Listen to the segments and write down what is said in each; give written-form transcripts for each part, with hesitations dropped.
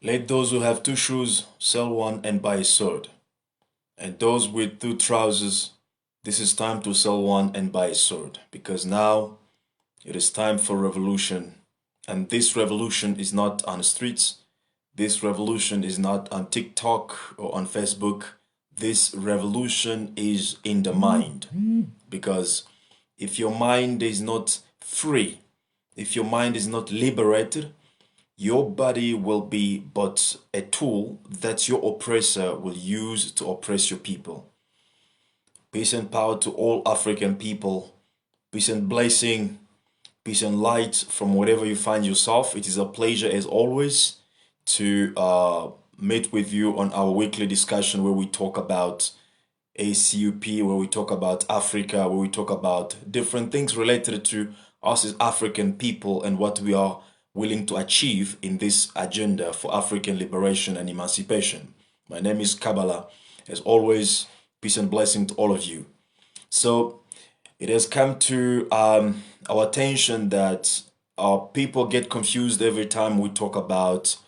Let those who have two shoes sell one and buy a sword. And those with two trousers, this is time to sell one and buy a sword. Because now it is time for revolution. And this revolution is not on the streets. This revolution is not on TikTok or on Facebook. This revolution is in the mind. Because if your mind is not free, if your mind is not liberated, your body will be but a tool that your oppressor will use to oppress your people. Peace and power to all African people. Peace and blessing, peace and light from wherever you find yourself. It is a pleasure as always to meet with you on our weekly discussion where we talk about ACUP, where we talk about Africa, where we talk about different things related to us as African people and what we are willing to achieve in this agenda for African liberation and emancipation. My name is Kabbalah. As always, peace and blessing to all of you. So it has come to our attention that our people get confused every time we talk about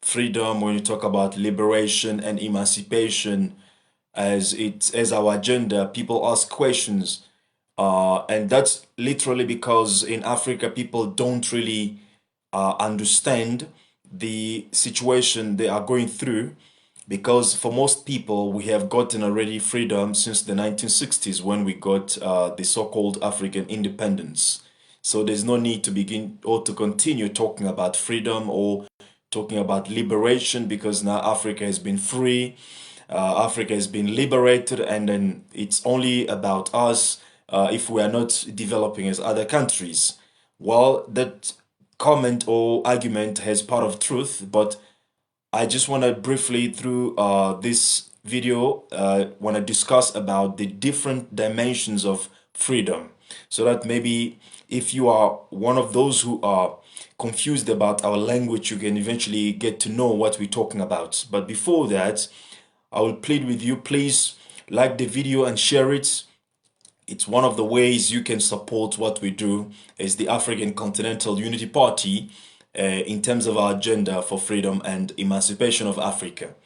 freedom, when we talk about liberation and emancipation as our agenda. People ask questions, and that's literally because in Africa people don't really understand the situation they are going through, because for most people we have gotten already freedom since the 1960s when we got the so-called African independence. So there's no need to begin or to continue talking about freedom or talking about liberation, because now Africa has been free, Africa has been liberated, and then it's only about us if we are not developing as other countries. Well, that comment or argument has part of truth, but I just want to briefly through this video want to discuss about the different dimensions of freedom, so that maybe if you are one of those who are confused about our language, you can eventually get to know what we're talking about. But before that, I will plead with you, please like the video and share it. It's one of the ways you can support what we do as the African Continental Unity Party in terms of our agenda for freedom and emancipation of Africa.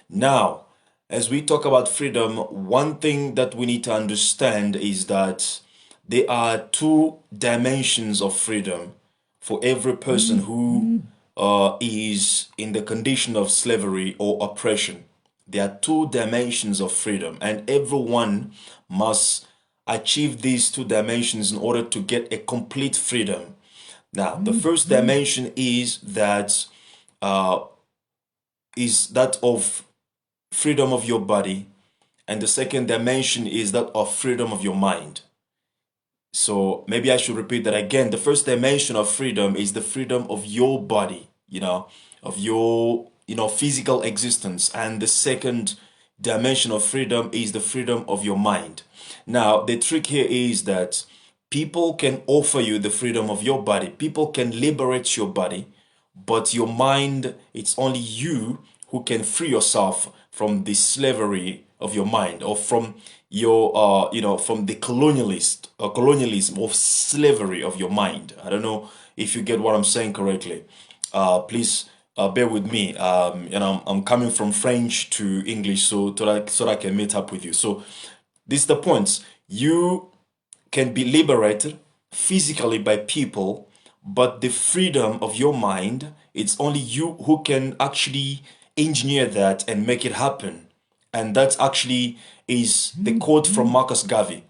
Now, as we talk about freedom, one thing that we need to understand is that there are two dimensions of freedom for every person who is in the condition of slavery or oppression. There are two dimensions of freedom, and everyone must achieve these two dimensions in order to get a complete freedom. Now, the first dimension is that of freedom of your body, and the second dimension is that of freedom of your mind. So maybe I should repeat that again. The first dimension of freedom is the freedom of your body, of your physical existence, and the second dimension of freedom is the freedom of your mind. Now, the trick here is that people can offer you the freedom of your body. People can liberate your body, but your mind, it's only you who can free yourself from the slavery of your mind, or from your, from the colonialism of slavery of your mind. I don't know if you get what I'm saying correctly. Please bear with me. I'm coming from French to English, so that I can meet up with you. So this is the point. You can be liberated physically by people, but the freedom of your mind, it's only you who can actually engineer that and make it happen. And that actually is the quote from Marcus Garvey.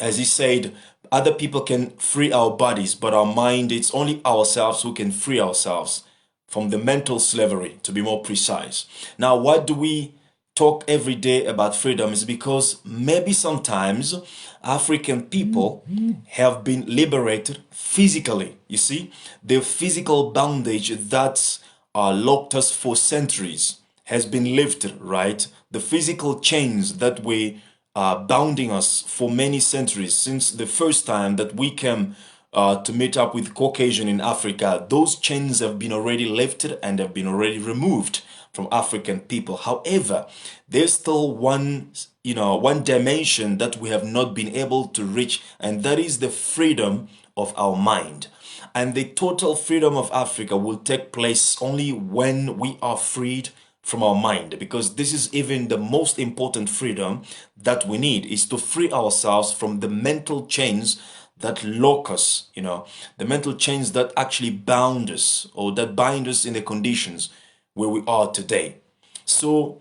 As he said, other people can free our bodies, but our mind, it's only ourselves who can free ourselves from the mental slavery, to be more precise. Now, why do we talk every day about freedom? Is because maybe sometimes African people have been liberated physically. You see, the physical bondage that locked us for centuries has been lifted, right? The physical chains that were bounding us for many centuries, since the first time that we came to meet up with Caucasian in Africa, those chains have been already lifted and have been already removed from African people. However, there's still one dimension that we have not been able to reach, and that is the freedom of our mind. And the total freedom of Africa will take place only when we are freed from our mind, because this is even the most important freedom that we need, is to free ourselves from the mental chains that lock us, the mental chains that actually bound us or that bind us in the conditions where we are today. So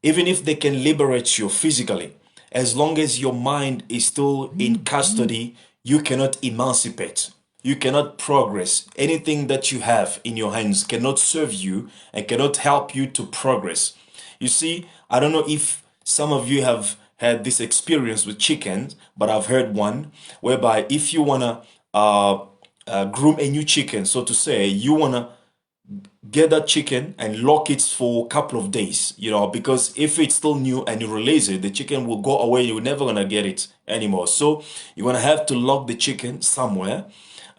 even if they can liberate you physically, as long as your mind is still in custody, you cannot emancipate. You cannot progress. Anything that you have in your hands cannot serve you and cannot help you to progress. You see, I don't know if some of you have had this experience with chickens, but I've heard one whereby if you want to groom a new chicken, so to say, you want to get that chicken and lock it for a couple of days, because if it's still new and you release it, the chicken will go away. You're never going to get it anymore. So you're going to have to lock the chicken somewhere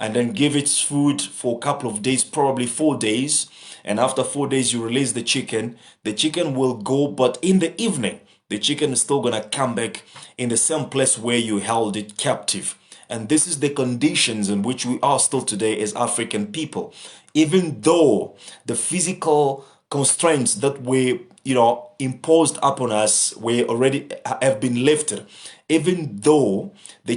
and then give it food for a couple of days, probably 4 days. And after 4 days, you release the chicken. The chicken will go, but in the evening, the chicken is still going to come back in the same place where you held it captive. And this is the conditions in which we are still today as African people. Even though the physical constraints that were, imposed upon us were already have been lifted, even though the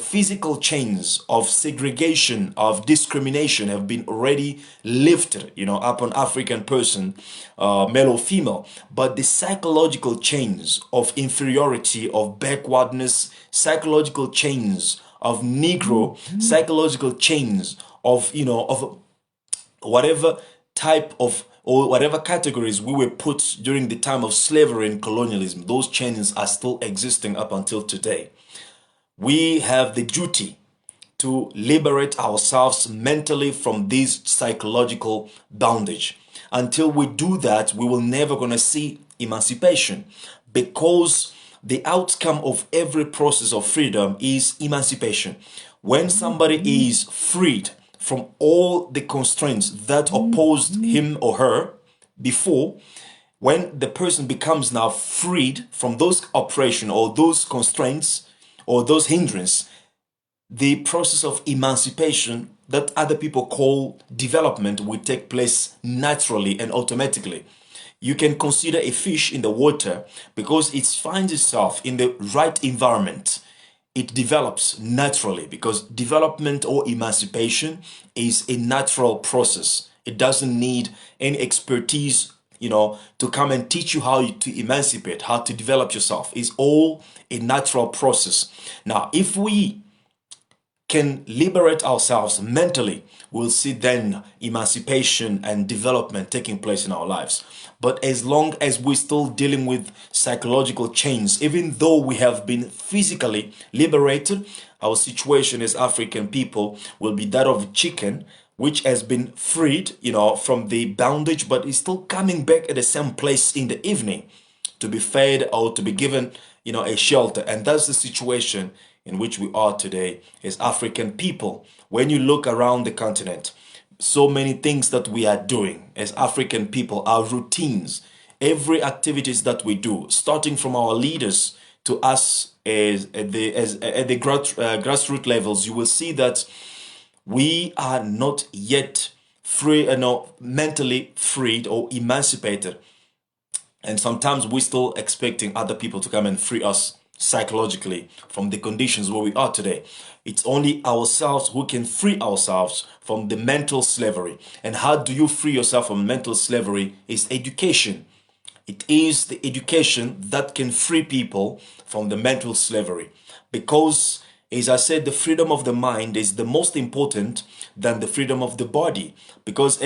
physical chains of segregation, of discrimination have been already lifted, upon African person, male or female, but the psychological chains of inferiority, of backwardness, psychological chains of Negro, psychological chains of, of whatever type of or whatever categories we were put during the time of slavery and colonialism, those chains are still existing up until today. We have the duty to liberate ourselves mentally from this psychological bondage. Until we do that, we will never gonna see emancipation, because the outcome of every process of freedom is emancipation. When somebody is freed from all the constraints that opposed him or her before, when the person becomes now freed from those oppression or those constraints or those hindrances, the process of emancipation that other people call development will take place naturally and automatically. You can consider a fish in the water, because it finds itself in the right environment. It develops naturally, because development or emancipation is a natural process. It doesn't need any expertise, to come and teach you how to emancipate, how to develop yourself. It's all a natural process. Now, if we can liberate ourselves mentally, we'll see then emancipation and development taking place in our lives. But as long as we're still dealing with psychological chains, even though we have been physically liberated, our situation as African people will be that of a chicken which has been freed, from the bondage, but is still coming back at the same place in the evening to be fed or to be given, a shelter. And that's the situation in which we are today as African people. When you look around the continent, so many things that we are doing as African people, our routines, every activities that we do, starting from our leaders to us at the grassroots levels, you will see that we are not yet free, mentally freed or emancipated. And sometimes we're still expecting other people to come and free us psychologically from the conditions where we are today. It's only ourselves who can free ourselves from the mental slavery. And how do you free yourself from mental slavery? Is education. It is the education that can free people from the mental slavery. Because, as I said, the freedom of the mind is the most important than the freedom of the body. Because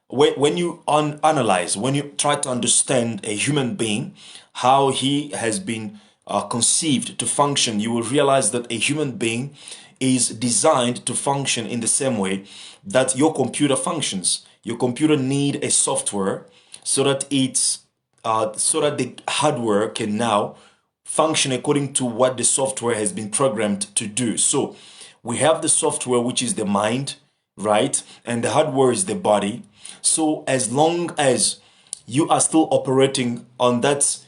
when you analyze, when you try to understand a human being, how he has been conceived to function, you will realize that a human being is designed to function in the same way that your computer functions. Your computer need a software so that the hardware can now function according to what the software has been programmed to do. So We have the software, which is the mind, right? And the hardware is the body. So as long as you are still operating on that,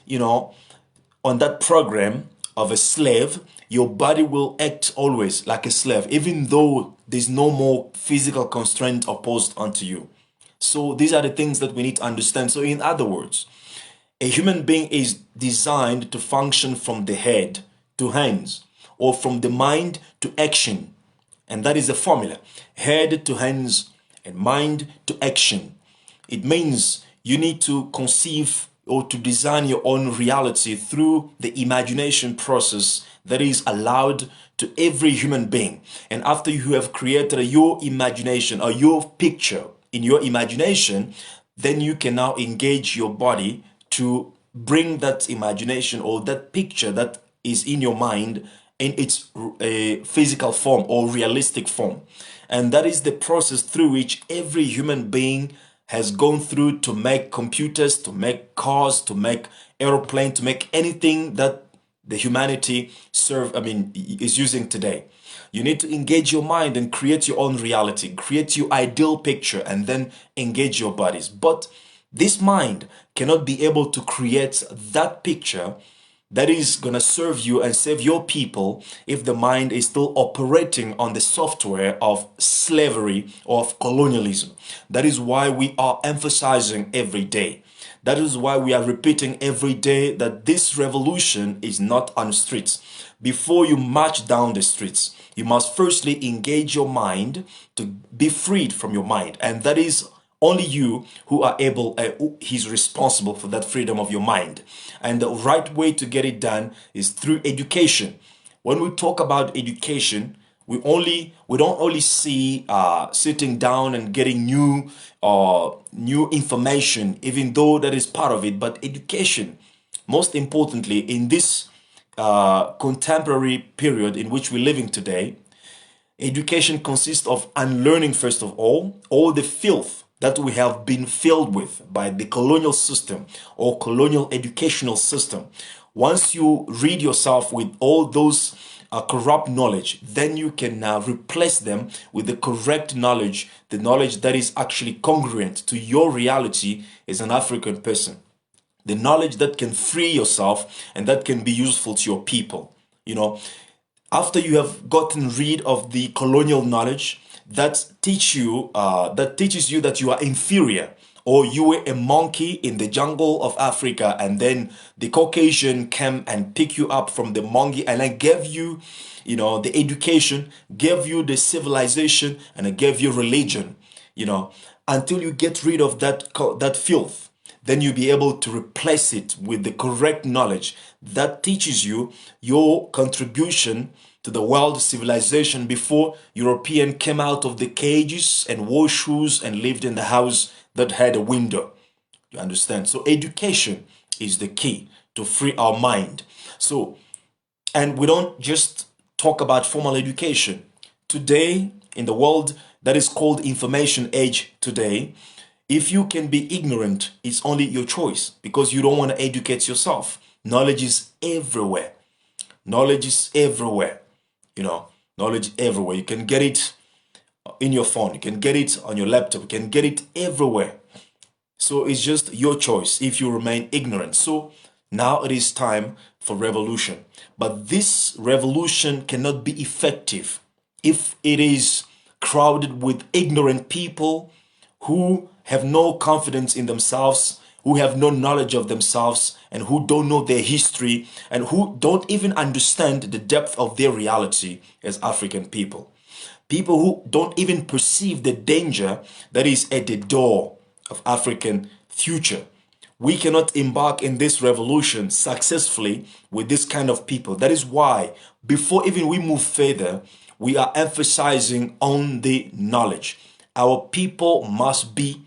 on that program of a slave, your body will act always like a slave, even though there's no more physical constraint opposed onto you. So these are the things that we need to understand. So in other words, a human being is designed to function from the head to hands, or from the mind to action. And that is the formula: head to hands and mind to action. It means you need to conceive or to design your own reality through the imagination process that is allowed to every human being. And after you have created your imagination or your picture in your imagination, then you can now engage your body to bring that imagination or that picture that is in your mind in its physical form or realistic form. And that is the process through which every human being has gone through to make computers, to make cars, to make aeroplane, to make anything that the humanity is using today. You need to engage your mind and create your own reality, create your ideal picture, and then engage your bodies. But this mind cannot be able to create that picture that is going to serve you and save your people if the mind is still operating on the software of slavery or of colonialism. That is why we are emphasizing every day. That is why we are repeating every day that this revolution is not on the streets. Before you march down the streets, you must firstly engage your mind to be freed from your mind. And that is only you who are able, he's responsible for that freedom of your mind. And the right way to get it done is through education. When we talk about education, we don't only see sitting down and getting new information, even though that is part of it, but education, most importantly, in this contemporary period in which we're living today, education consists of unlearning, first of all the filth that we have been filled with by the colonial system or colonial educational system. Once you rid yourself with all those corrupt knowledge, then you can replace them with the correct knowledge, the knowledge that is actually congruent to your reality as an African person. The knowledge that can free yourself and that can be useful to your people. After you have gotten rid of the colonial knowledge that teaches you that you are inferior, or you were a monkey in the jungle of Africa, and then the Caucasian came and picked you up from the monkey and I gave you, the education, gave you the civilization, and I gave you religion, until you get rid of that filth. Then you'll be able to replace it with the correct knowledge that teaches you your contribution to the world civilization before European came out of the cages and wore shoes and lived in the house that had a window. You understand? So education is the key to free our mind. So, and we don't just talk about formal education. Today, in the world that is called information age today, if you can be ignorant, it's only your choice because you don't want to educate yourself. Knowledge is everywhere. Knowledge is everywhere. Knowledge everywhere. You can get it in your phone. You can get it on your laptop. You can get it everywhere. So it's just your choice if you remain ignorant. So now it is time for revolution. But this revolution cannot be effective if it is crowded with ignorant people who have no confidence in themselves, who have no knowledge of themselves, and who don't know their history, and who don't even understand the depth of their reality as African people. People who don't even perceive the danger that is at the door of African future. We cannot embark in this revolution successfully with this kind of people. That is why, before even we move further, we are emphasizing on the knowledge. Our people must be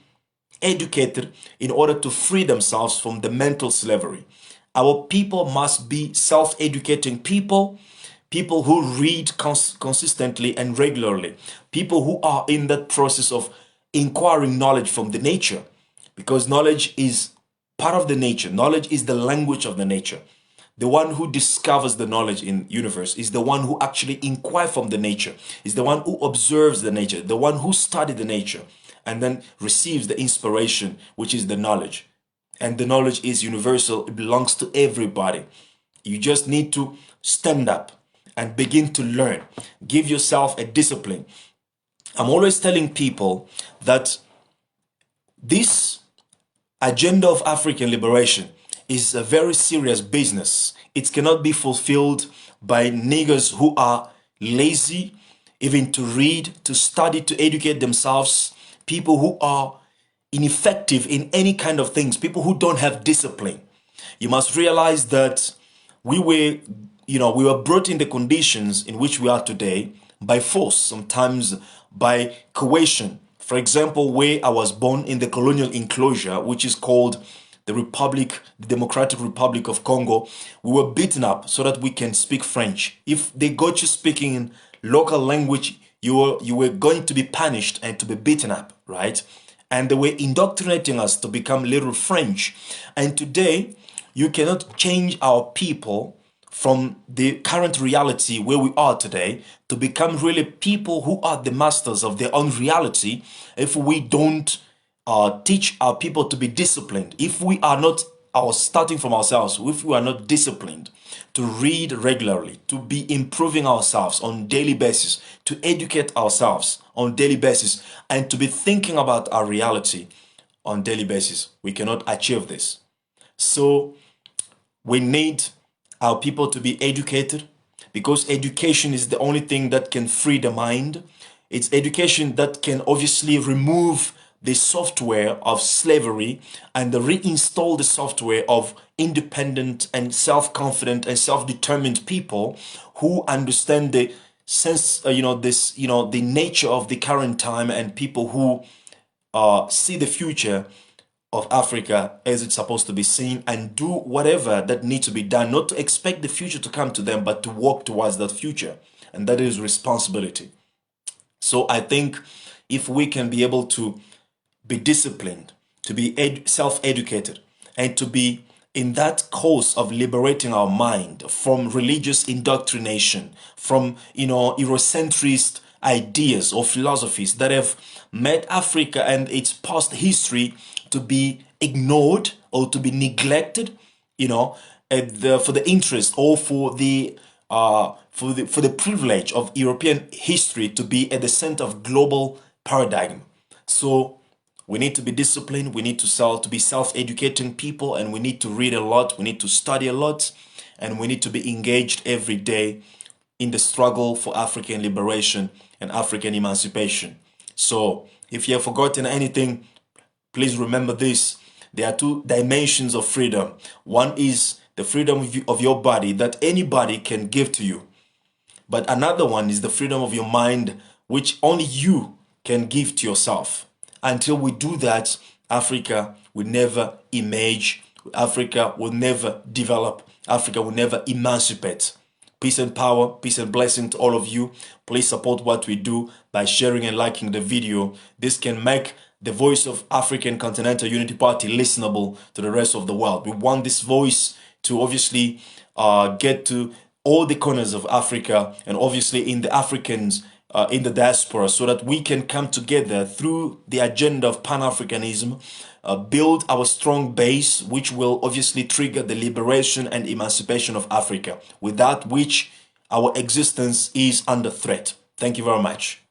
educated in order to free themselves from the mental slavery. Our people must be self-educating people who read consistently and regularly, people who are in that process of inquiring knowledge from the nature, because knowledge is part of the nature. Knowledge is the language of the nature. the one who discovers the knowledge in universe, is the one who actually inquire from the nature, is the one who observes the nature, the one who studied the nature, and then receives the inspiration, which is the knowledge. And the knowledge is universal. It belongs to everybody. You just need to stand up and begin to learn. Give yourself a discipline. I'm always telling people that this agenda of African liberation is a very serious business. It cannot be fulfilled by niggers who are lazy, even to read, to study, to educate themselves, people who are ineffective in any kind of things, people who don't have discipline. You must realize that we were brought in the conditions in which we are today by force, sometimes by coercion. For example, where I was born in the colonial enclosure, which is called the Democratic Republic of Congo, we were beaten up so that we can speak French. If they got you speaking in local language, you were going to be punished and to be beaten up, right? And they were indoctrinating us to become little French. And today, you cannot change our people from the current reality where we are today to become really people who are the masters of their own reality if we don't teach our people to be disciplined. If we are not starting from ourselves, if we are not disciplined to read regularly, to be improving ourselves on daily basis, to educate ourselves on daily basis, and to be thinking about our reality on daily basis, we cannot achieve this. So we need our people to be educated, because education is the only thing that can free the mind. It's education that can obviously remove the software of slavery and reinstall the software of independent and self-confident and self-determined people who understand the sense, the nature of the current time, and people who see the future of Africa as it's supposed to be seen, and do whatever that needs to be done, not to expect the future to come to them, but to work towards that future. And that is responsibility. So I think if we can be able to be disciplined, to be self-educated, and to be in that course of liberating our mind from religious indoctrination, from Eurocentrist ideas or philosophies that have made Africa and its past history to be ignored or to be neglected, for the interest or for the privilege of European history to be at the center of global paradigm. So we need to be disciplined. We need to be self-educating people, and we need to read a lot. We need to study a lot, and we need to be engaged every day in the struggle for African liberation and African emancipation. So if you have forgotten anything, please remember this. There are two dimensions of freedom. One is the freedom of your body that anybody can give to you. But another one is the freedom of your mind, which only you can give to yourself. Until we do that, Africa will never emerge. Africa will never develop. Africa will never emancipate. Peace and power, peace and blessing to all of you. Please support what we do by sharing and liking the video. This can make the voice of African Continental Unity Party listenable to the rest of the world. We want this voice to obviously get to all the corners of Africa, and obviously in the Africans in the diaspora, so that we can come together through the agenda of Pan-Africanism, build our strong base, which will obviously trigger the liberation and emancipation of Africa, without which our existence is under threat. Thank you very much.